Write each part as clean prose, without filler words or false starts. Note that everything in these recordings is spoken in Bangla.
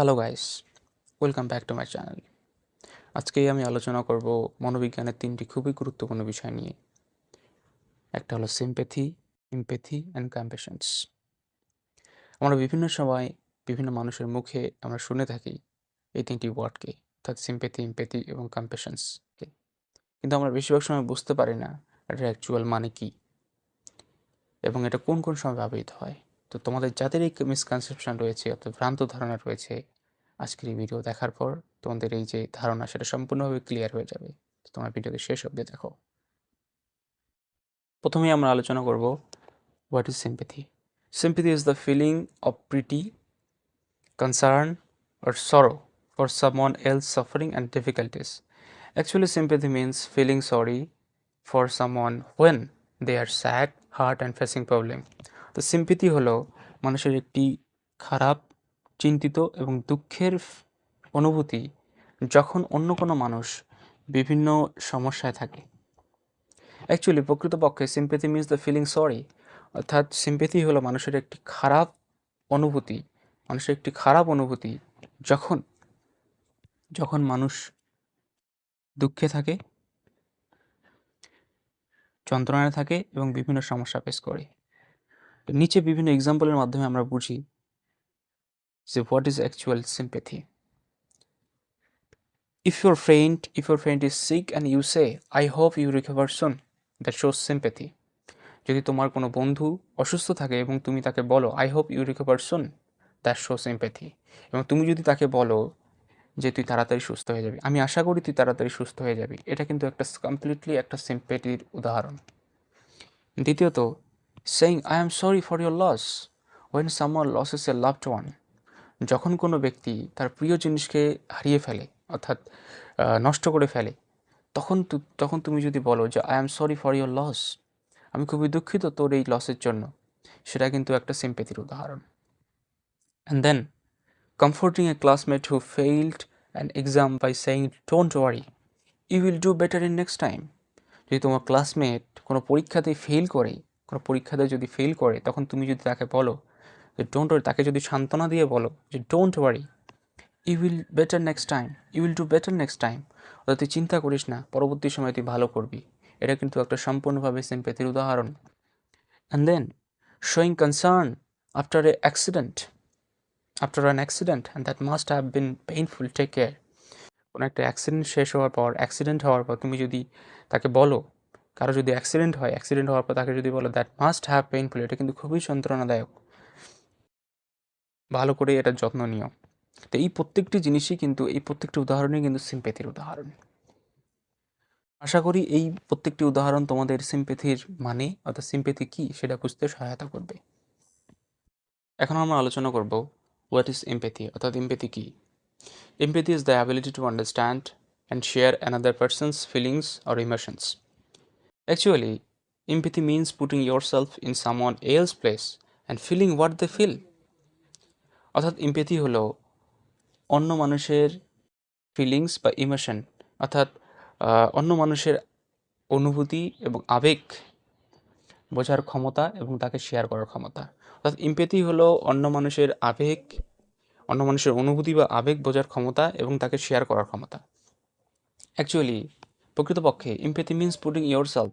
Hello guys, welcome back to my channel. আজকেই আমি আলোচনা করব মনোবিজ্ঞানের তিনটি খুবই গুরুত্বপূর্ণ বিষয় নিয়ে। একটা হলো সিম্প্যাথি, এমপ্যাথি অ্যান্ড কম্প্যাশনস। আমরা বিভিন্ন সময় বিভিন্ন মানুষের মুখে আমরা শুনে থাকি এই তিনটি ওয়ার্ডকে, অর্থাৎ সিম্প্যাথি, এমপ্যাথি এবং কম্প্যাশনসকে। কিন্তু আমরা বেশিরভাগ সময় বুঝতে পারি না এটার অ্যাকচুয়াল মানে কী এবং এটা কোন কোন সময় ব্যবহৃত হয়। তো তোমাদের যাদের এই মিসকনসেপশন রয়েছে, অর্থাৎ ভ্রান্ত ধারণা রয়েছে, আজকের এই ভিডিও দেখার পর তোমাদের এই যে ধারণা সেটা সম্পূর্ণভাবে ক্লিয়ার হয়ে যাবে। তো তোমরা ভিডিওতে শেষ অবধি দেখো। প্রথমেই আমরা আলোচনা করব what is sympathy. Sympathy is the feeling of pity, concern or sorrow for someone else suffering and difficulties. Actually, sympathy means feeling sorry for someone when they are sad, hurt and facing problem. তো সিম্প্যাথি হলো মানুষের একটি খারাপ, চিন্তিত এবং দুঃখের অনুভূতি যখন অন্য কোনো মানুষ বিভিন্ন সমস্যায় থাকে। অ্যাকচুয়ালি প্রকৃতপক্ষে sympathy means the feeling sorry, অর্থাৎ সিম্প্যাথি হলো মানুষের একটি খারাপ অনুভূতি, যখন যখন মানুষ দুঃখে থাকে, যন্ত্রণায় থাকে এবং বিভিন্ন সমস্যা ফেস করে। নিচে বিভিন্ন এক্সাম্পলের মাধ্যমে আমরা বুঝি যে what is actual sympathy. If your friend is sick and you say, I hope you recover soon, that shows sympathy. যদি তোমার কোনো বন্ধু অসুস্থ থাকে এবং তুমি তাকে বলো I hope you recover soon, that shows sympathy. এবং তুমি যদি তাকে বলো যে তুই তাড়াতাড়ি সুস্থ হয়ে যাবি, আমি আশা করি তুই তাড়াতাড়ি সুস্থ হয়ে যাবি, এটা কিন্তু একটা কমপ্লিটলি একটা সিম্প্যাথির উদাহরণ। দ্বিতীয়ত, saying I am sorry for your loss when someone loses a loved one. যখন কোনো ব্যক্তি তার প্রিয় জিনিসকে হারিয়ে ফেলে, অর্থাৎ নষ্ট করে ফেলে, তখন তুমি যদি বলো যে I am sorry for your loss, আমি খুবই দুঃখিত তোর এই লসের জন্য, সেটা কিন্তু একটা সিম্প্যাথির উদাহরণ। And then comforting a classmate who failed an exam by saying don't worry, you will do better in next time. যদি তোমার ক্লাসমেট কোনো পরীক্ষাতে যদি ফেল করে, তখন তুমি যদি তাকে বলো যে ডোন্ট ওয়ারি, তাকে যদি সান্ত্বনা দিয়ে বলো যে don't worry, you will better next time, you will do better next time, অর্থাৎ তুই চিন্তা করিস না, পরবর্তী সময় তুই ভালো করবি, এটা কিন্তু একটা সম্পূর্ণভাবে সিম্প্যাথির উদাহরণ। And then showing concern after a accident, after an accident and that must have been painful, take care. কোনো একটা অ্যাক্সিডেন্ট হওয়ার পর তুমি যদি তাকে বলো, কারো যদি অ্যাক্সিডেন্ট হওয়ার পর তাকে যদি বলো দ্যাট মাস্ট হ্যাভ পেইনফুল, এটা কিন্তু খুবই যন্ত্রণাদায়ক, ভালো করে এটার যত্ন নিও। তো এই প্রত্যেকটি উদাহরণই কিন্তু সিম্প্যাথির উদাহরণ। আশা করি এই প্রত্যেকটি উদাহরণ তোমাদের সিম্প্যাথির মানে, অর্থাৎ সিম্প্যাথি কী সেটা বুঝতে সহায়তা করবে। এখন আমরা আলোচনা করব হোয়াট ইজ এমপ্যাথি, অর্থাৎ এমপ্যাথি কী। Empathy is the ability to understand and share another person's feelings or emotions. Actually, empathy means putting yourself in someone else's place and feeling what they feel. অর্থাৎ এমপ্যাথি হলো অন্য মানুষের ফিলিংস বা ইমোশন, অর্থাৎ অন্য মানুষের অনুভূতি এবং আবেগ বোঝার ক্ষমতা এবং তাকে শেয়ার করার ক্ষমতা। অর্থাৎ এমপ্যাথি হলো অন্য মানুষের অনুভূতি বা আবেগ বোঝার ক্ষমতা এবং তাকে শেয়ার করার ক্ষমতা। অ্যাকচুয়ালি প্রকৃতপক্ষে empathy means putting yourself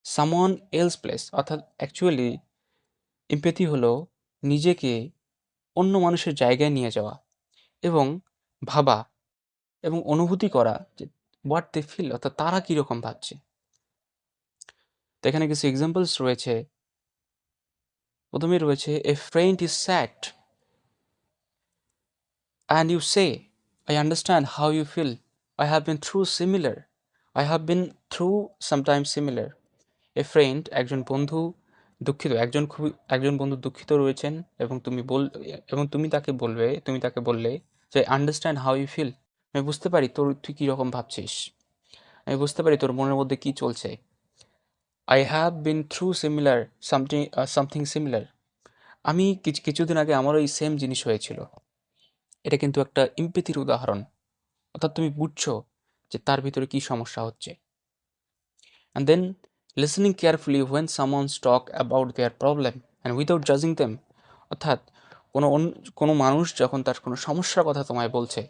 someone else place, অর্থাৎ অ্যাকচুয়ালি এমপ্যাথি হলো নিজেকে অন্য মানুষের জায়গায় নিয়ে যাওয়া এবং ভাবা এবং অনুভূতি করা যে হোয়াট দে ফিল, অর্থাৎ তারা কীরকম ভাবছে। তো এখানে কিছু এক্সাম্পলস রয়েছে। প্রথমে রয়েছে a friend is sad and you say I understand how you feel, I have been through sometimes similar. A friend একজন বন্ধু দুঃখিত রয়েছেন এবং তুমি তাকে বললে যে আন্ডারস্ট্যান্ড হাউ ইউ ফিল, আমি বুঝতে পারি তুই কীরকম ভাবছিস, আমি বুঝতে পারি তোর মনের মধ্যে কী চলছে। I have been through something similar, আমি কিছুদিন আগে আমারও এই সেম জিনিস হয়েছিল। এটা কিন্তু একটা এমপ্যাথির উদাহরণ, অর্থাৎ তুমি বুঝছো যে তার ভিতরে কী সমস্যা হচ্ছে। And then listening carefully when someone's talk about their problem and without judging them, অর্থাৎ কোনো মানুষ যখন তার কোনো সমস্যার কথা তোমায় বলছে,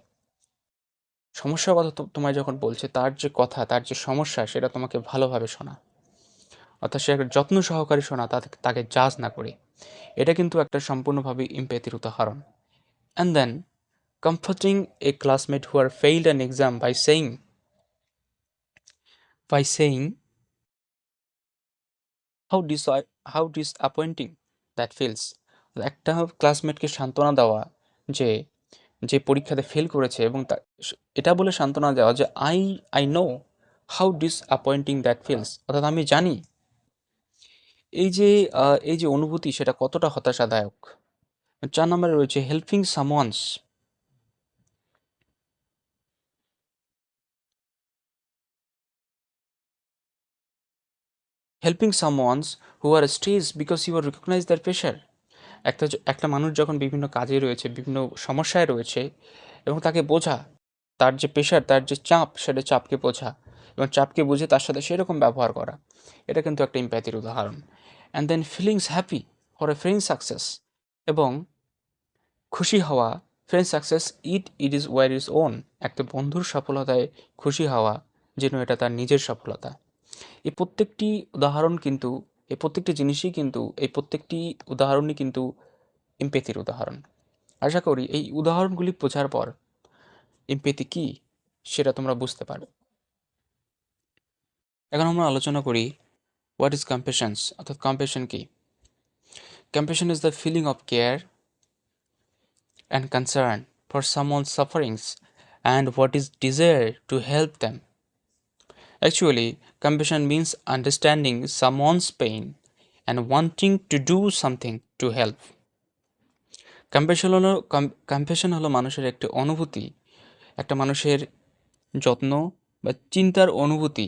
সমস্যার কথা তোমায় যখন বলছে, তার যে কথা, তার যে সমস্যা, সেটা তোমাকে ভালোভাবে শোনা, অর্থাৎ সে একটা যত্ন সহকারে শোনা, তাকে জাজ না করে। এটা কিন্তু একটা সম্পূর্ণভাবে ইমপ্যাথির উদাহরণ। And then comforting a classmate who had failed an exam by saying how how disappointing that feels. একটা ক্লাসমেটকে সান্ত্বনা দেওয়া যে যে পরীক্ষাতে ফেল করেছে, এবং এটা বলে সান্ত্বনা দেওয়া যে I know how disappointing that feels, অর্থাৎ আমি জানি এই যে এই যে অনুভূতি সেটা কতটা হতাশাদায়ক। 4 নম্বরে রয়েছে helping someone's who are stressed because you recognize their pressure. একটা মানুষ যখন বিভিন্ন কাজে রয়েছে, বিভিন্ন সমস্যায় রয়েছে, এবং তাকে বোঝা, তার যে প্রেশার, তার যে চাপ, সেটা চাপকে বোঝা এবং চাপকে বুঝে তার সাথে সেরকম ব্যবহার করা, এটা কিন্তু একটা ইম্প্যাথির উদাহরণ। And then feelings happy for a friend success, এবং খুশি হওয়া, friend success it is were is own, একটা বন্ধুর সফলতায় খুশি হওয়া যেন এটা তার নিজের সফলতা। এই প্রত্যেকটি উদাহরণ কিন্তু, এই প্রত্যেকটি উদাহরণই কিন্তু এমপ্যাথির উদাহরণ। আশা করি এই উদাহরণগুলি বোঝার পর এমপ্যাথি কী সেটা তোমরা বুঝতে পারো। এখন আমরা আলোচনা করি হোয়াট ইজ কম্প্যাশনস, অর্থাৎ কম্প্যাশন কি। Compassion is the feeling of care and concern for someone's sufferings and what is desire to help them. Actually, compassion means understanding someone's pain and wanting to do something to help. Compassion হলো মানুষের একটি অনুভূতি, একটা মানুষের যত্ন বা চিন্তার অনুভূতি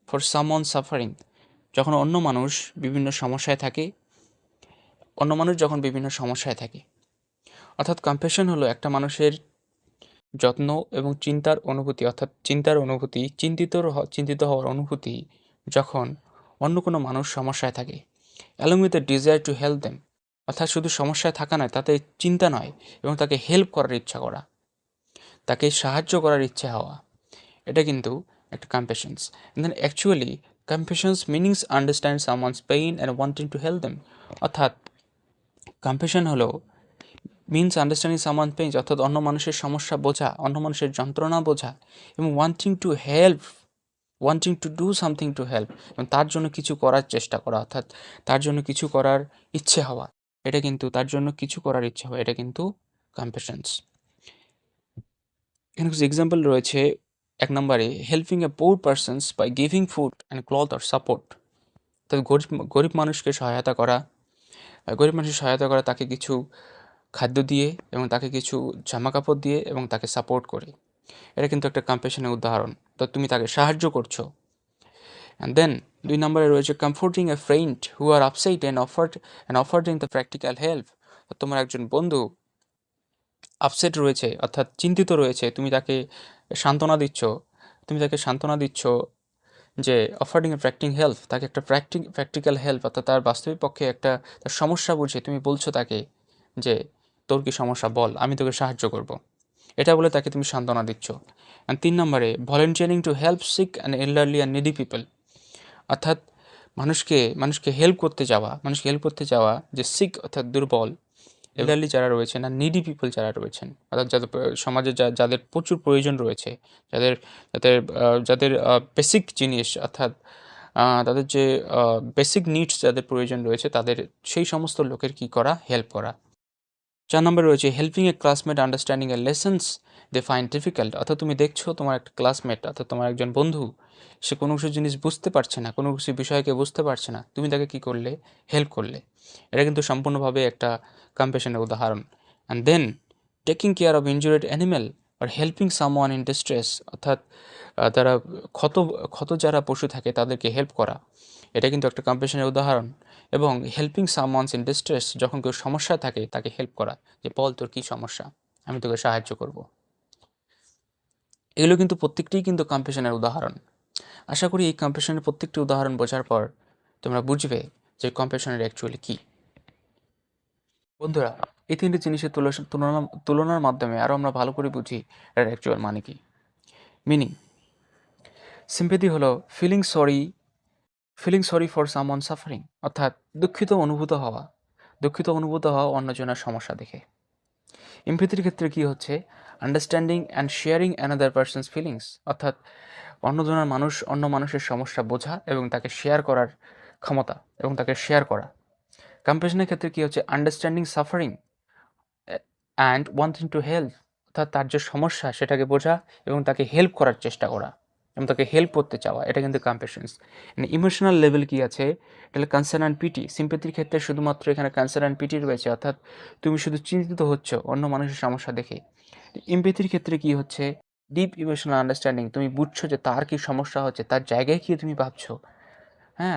ফর সামওয়ান সাফারিং, যখন অন্য মানুষ যখন বিভিন্ন সমস্যায় থাকে। অর্থাৎ কম্প্যাশন হলো একটা মানুষের যত্ন এবং চিন্তার অনুভূতি, অর্থাৎ চিন্তিত হওয়ার অনুভূতি যখন অন্য কোনো মানুষ সমস্যায় থাকে। Along with the desire to help them, অর্থাৎ শুধু সমস্যায় থাকা নয়, তাতে চিন্তা নয়, এবং তাকে হেল্প করার ইচ্ছা করা, তাকে সাহায্য করার ইচ্ছে হওয়া, এটা কিন্তু একটা compassions. And then actually compassions meanings understand someone's pain and wanting to help them, অর্থাৎ কম্প্যাশন হলো মিনস আন্ডারস্ট্যান্ডিং সামওয়ান পেইন, অর্থাৎ অন্য মানুষের সমস্যা বোঝা, অন্য মানুষের যন্ত্রণা বোঝা, এবং wanting to do something to help, এবং তার জন্য কিছু করার চেষ্টা করা, অর্থাৎ তার জন্য কিছু করার ইচ্ছে হওয়া, এটা কিন্তু কম্প্যাশনস। এখানে কিছু এক্সাম্পল রয়েছে। 1 নম্বরে helping a poor persons by giving food and cloth or support, অর্থাৎ গরিব মানুষকে সহায়তা করা, তাকে কিছু খাদ্য দিয়ে এবং তাকে কিছু জামা কাপড় দিয়ে এবং তাকে সাপোর্ট করে, এটা কিন্তু একটা কম্প্যাশনের উদাহরণ। তো তুমি তাকে সাহায্য করছো। অ্যান্ড দেন 2 নম্বরে রয়েছে comforting a friend who are upset and offering the practical help. তোমার একজন বন্ধু আপসেট রয়েছে, অর্থাৎ চিন্তিত রয়েছে, তুমি তাকে সান্ত্বনা দিচ্ছ যে অফারিং এ হেল্প, তাকে একটা প্র্যাকটিক্যাল হেল্প, অর্থাৎ তার বাস্তবিক পক্ষে একটা তার সমস্যা বুঝে তুমি বলছো তাকে যে তোর কি সমস্যা বল, আমি তোকে সাহায্য করব, এটা বলে তাকে তুমি সান্ত্বনা দিচ্ছ। অ্যান্ড 3 নম্বরে volunteering to help sick and elderly and needy people, অর্থাৎ মানুষকে হেল্প করতে যাওয়া যে সিক অর্থাৎ দুর্বল, এল্ডারলি যারা রয়েছেন আর নিডি পিপল যারা রয়েছেন, অর্থাৎ সমাজে যাদের প্রচুর প্রয়োজন রয়েছে, যাদের যাদের যাদের বেসিক জিনিস, অর্থাৎ তাদের যে বেসিক নিডস যাদের প্রয়োজন রয়েছে, তাদের সেই সমস্ত লোকের কী করা, হেল্প করা। 4 নম্বরে রয়েছে helping a classmate understanding a lessons they find difficult, অর্থাৎ তুমি দেখছো তোমার একটা ক্লাসমেট, অর্থাৎ তোমার একজন বন্ধু, সে কোনো কিছু জিনিস বুঝতে পারছে না, কোনো কিছু বিষয়কে বুঝতে পারছে না, তুমি তাকে কী করলে, হেল্প করলে, এটা কিন্তু সম্পূর্ণভাবে একটা কম্প্যাশনের উদাহরণ। And then taking care of injured animal আর হেল্পিং সামওয়ান ইন ডিস্ট্রেস, অর্থাৎ তারা ক্ষত যারা পশু থাকে তাদেরকে হেল্প করা, এটা কিন্তু একটা কম্প্যাশনের উদাহরণ। এবং হেল্পিং সামওয়ানস ইন ডিস্ট্রেস, যখন কেউ সমস্যায় থাকে তাকে হেল্প করা, যে বল তোর কী সমস্যা, আমি তোকে সাহায্য করব, এগুলো কিন্তু প্রত্যেকটিই কিন্তু কম্প্যাশনের উদাহরণ। আশা করি এই কম্প্যাশনের প্রত্যেকটি উদাহরণ বোঝার পর তোমরা বুঝবে যে কম্প্যাশনের অ্যাকচুয়ালি কী। বন্ধুরা, এই তিনটি জিনিসের তুলনার মাধ্যমে আরও আমরা ভালো করে বুঝি এর অ্যাকচুয়াল মানে কি। মিনিং, সিম্পেথি হলো feeling sorry for someone suffering, অর্থাৎ দুঃখিত অনুভূত হওয়া অন্যজনের সমস্যা দেখে। এমপ্যাথির ক্ষেত্রে কি হচ্ছে, understanding and sharing another persons feelings, অর্থাৎ অন্য মানুষের সমস্যা বোঝা এবং তাকে শেয়ার করার ক্ষমতা এবং তাকে শেয়ার করা। কম্প্যাশনের ক্ষেত্রে কি হচ্ছে, understanding suffering and wanting to help, অর্থাৎ তার যে সমস্যা সেটাকে বোঝা এবং তাকে হেল্প করার চেষ্টা করা এবং তাকে হেল্প করতে চাওয়া, এটা কিন্তু কম্প্যাশনস। ইমোশনাল লেভেল কি আছে, এটা হলো কনসার্ন অ্যান্ড পিটি। সিম্প্যাথির ক্ষেত্রে শুধুমাত্র এখানে কনসার্ন অ্যান্ড পিটি রয়েছে, অর্থাৎ তুমি শুধু চিন্তিত হচ্ছ অন্য মানুষের সমস্যা দেখে। এমপ্যাথির ক্ষেত্রে কি হচ্ছে, ডিপ ইমোশনাল আন্ডারস্ট্যান্ডিং, তুমি বুঝছো যে তার কি সমস্যা হচ্ছে, তার জায়গায় গিয়ে তুমি ভাবছো,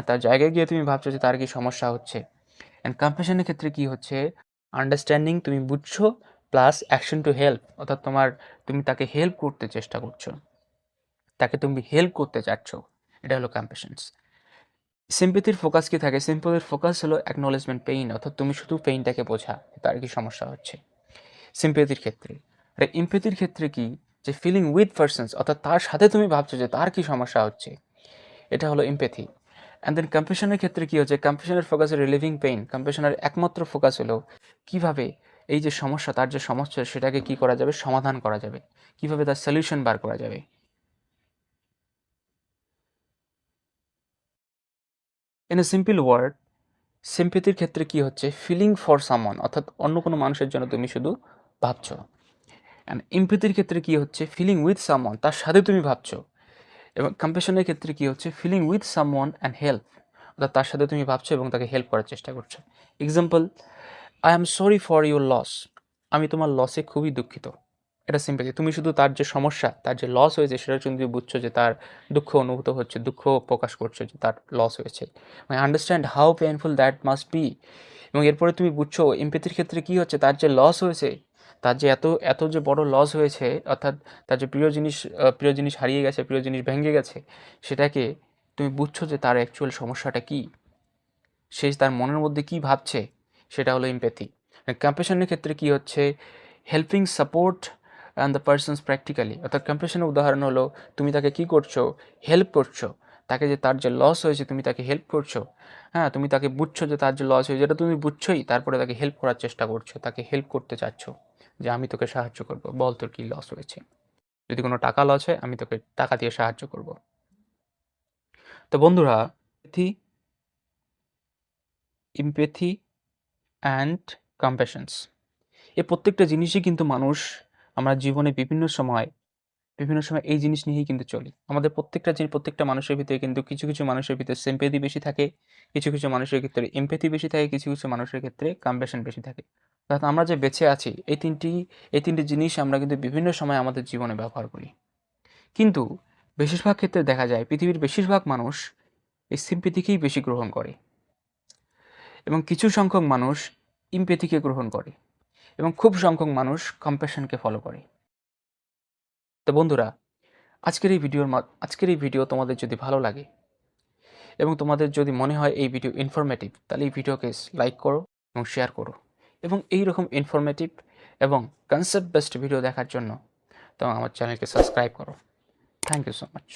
তার জায়গায় গিয়ে তুমি ভাবছো যে তার কি সমস্যা হচ্ছে। অ্যান্ড কম্প্যাশনের ক্ষেত্রে কি হচ্ছে, আন্ডারস্ট্যান্ডিং, তুমি বুঝছো প্লাস অ্যাকশন টু হেল্প, অর্থাৎ তুমি তাকে হেল্প করতে চেষ্টা করছো, তাকে তুমি হেল্প করতে চাচ্ছ, এটা হলো কম্প্যাশনস। সিম্প্যাথির ফোকাস কি থাকে, সিম্প্যাথির ফোকাস হলো অ্যাকনলেজমেন্ট পেইন, অর্থাৎ তুমি শুধু পেইনটাকে বোঝা তার কি সমস্যা হচ্ছে সিম্প্যাথির ক্ষেত্রে। আর এমপ্যাথির ক্ষেত্রে কি, যে ফিলিং উইথ পারসনস, অর্থাৎ তার সাথে তুমি ভাবছো যে তার কি সমস্যা হচ্ছে, এটা হলো এমপ্যাথি। অ্যান্ড দেন কম্প্যাশনের ক্ষেত্রে কি হচ্ছে, কম্প্যাশনের ফোকাস রিলিভিং পেইন, কম্প্যাশনের একমাত্র ফোকাস হলো কিভাবে এই যে সমস্যা, তার যে সমস্যা সেটাকে কি করা যাবে, সমাধান করা যাবে, কিভাবে তার সলিউশন বার করা যাবে। ইন এ সিম্পল ওয়ার্ড, সিম্প্যাথির ক্ষেত্রে কি হচ্ছে, ফিলিং ফর সামওয়ান, অর্থাৎ অন্য কোনো মানুষের জন্য তুমি শুধু ভাবছো। অ্যান্ড এমপ্যাথির ক্ষেত্রে কি হচ্ছে, ফিলিং উইথ সামওয়ান, তার সাথে তুমি ভাবছো। এবং কম্প্যাশনের ক্ষেত্রে কি হচ্ছে, feeling with someone and help, অর্থাৎ তার সাথে তুমি ভাবছো এবং তাকে হেল্প করার চেষ্টা করছো। Example, I am sorry for your loss, আমি তোমার লসে খুবই দুঃখিত, এটা সিম্প্যাথি। তুমি শুধু তার যে সমস্যা, তার যে লস হয়েছে সেটার জন্য তুমি বুঝছো যে তার দুঃখ অনুভূত হচ্ছে, দুঃখ প্রকাশ করছো যে তার লস হয়েছে, মানে understand how painful that must be. এবং এরপরে তুমি বুঝছো এমপ্যাথির ক্ষেত্রে কি হচ্ছে, তার যে লস হয়েছে, তার যে এত এত যে বড় লস হয়েছে, অর্থাৎ তার যে প্রিয় জিনিস হারিয়ে গেছে, প্রিয় জিনিস ভেঙে গেছে, সেটাকে তুমি বুঝছো যে তার অ্যাকচুয়াল সমস্যাটা কী, সে তার মনের মধ্যে কী ভাবছে, সেটা হলো এমপ্যাথি। কম্প্যাশনের ক্ষেত্রে কি হচ্ছে, helping support and the persons practically, অর্থাৎ কম্প্যাশনের উদাহরণ হলো তুমি তাকে কি করছো, হেল্প করছো, তাকে যে তার যে লস হয়েছে তুমি তাকে হেল্প করছো, তুমি তাকে বুঝছো যে তার যে লস হয়েছে যেটা তুমি বুঝছোই, তারপরে তাকে হেল্প করার চেষ্টা করছো, তাকে হেল্প করতে চাচ্ছ যে আমি তোকে সাহায্য করবো, বল তোর কী লস হয়েছে, যদি কোনো টাকা লস হয় আমি তোকে টাকা দিয়ে সাহায্য করব। তো বন্ধুরা, এমপ্যাথি অ্যান্ড কম্প্যাশনস, এই প্রত্যেকটা জিনিসই কিন্তু আমরা জীবনে বিভিন্ন সময় এই জিনিস নিয়েই কিন্তু চলি। আমাদের প্রত্যেকটা মানুষের ভিতরে কিন্তু কিছু কিছু মানুষের ভিতরে সিম্প্যাথি বেশি থাকে, কিছু কিছু মানুষের ক্ষেত্রে এমপ্যাথি বেশি থাকে, কিছু কিছু মানুষের ক্ষেত্রে কম্প্যাশন বেশি থাকে। অর্থাৎ আমরা যে বেঁচে আছি এই তিনটি জিনিস আমরা কিন্তু বিভিন্ন সময় আমাদের জীবনে ব্যবহার করি। কিন্তু বেশিরভাগ ক্ষেত্রে দেখা যায় পৃথিবীর বেশিরভাগ মানুষ এই সিম্প্যাথিকেই বেশি গ্রহণ করে এবং কিছু সংখ্যক মানুষ এমপ্যাথিকে গ্রহণ করে এবং খুব সংখ্যক মানুষ কম্প্যাশনকে ফলো করে। তো বন্ধুরা, আজকের এই ভিডিও তোমাদের যদি ভালো লাগে এবং তোমাদের যদি মনে হয় এই ভিডিও ইনফরমেটিভ, তাহলে এই ভিডিওকে লাইক করো এবং শেয়ার করো এবং এই রকম ইনফরমেটিভ এবং কনসেপ্ট বেসড ভিডিও দেখার জন্য আমার চ্যানেলকে সাবস্ক্রাইব করো। Thank you so much.